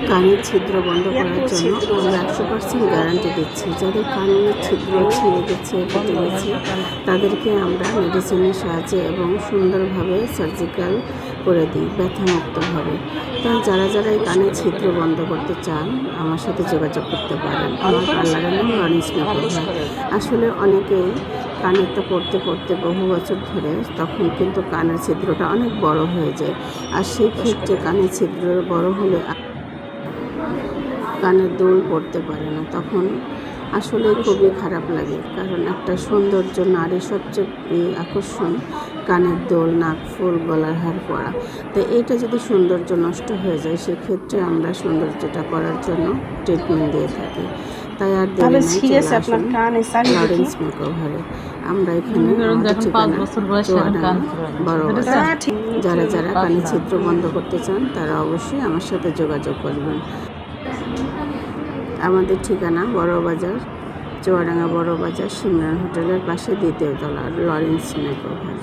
কানের ছিদ্র বন্ধ করার জন্য আমরা 100% গ্যারান্টি দিচ্ছি। যাদের কানের ছিদ্র ছিঁড়ে গেছে, কেটে গেছে, তাদেরকে আমরা মেডিসিনের সাহায্যে এবং সুন্দরভাবে সার্জিক্যাল করে দিই ব্যথামুক্তভাবে। তাই যারা এই কানের ছিদ্র বন্ধ করতে চান আমার সাথে যোগাযোগ করতে পারেন। আমার পার্লারের নাম লরেন্স মেকওভার। আসলে অনেকেই কানেরটা পড়তে বহু বছর ধরে তখন কিন্তু কানের ছিদ্রটা অনেক বড় হয়ে যায়। আর সেই ক্ষেত্রে কানের ছিদ্র বড় হলে কানের দুল পড়তে পারে না, তখন আসলে খুবই খারাপ লাগে। কারণ একটা সৌন্দর্য, নারী সবচেয়ে আকর্ষণ কানের দোল, নাক ফুল, গলার হার পরা। তো এটা যদি সৌন্দর্য নষ্ট হয়ে যায়, সেক্ষেত্রে আমরা সৌন্দর্যটা করার জন্য ট্রিটমেন্ট দিয়ে থাকি। তাই আর দেরি নাই, চলে আসুন লরেন্স মেকওভারে। আমরা এখানে ঠিকানা চুয়াডাঙ্গা বড় বাজার। যারা কানের ছিদ্র বন্ধ করতে চান তারা অবশ্যই আমার সাথে যোগাযোগ করবেন। আমাদের ঠিকানা বড় বাজার, চুয়াডাঙ্গা বড় বাজার, সিমরান হোটেলের পাশে 2য় তলা, লরেন্স মেকওভার।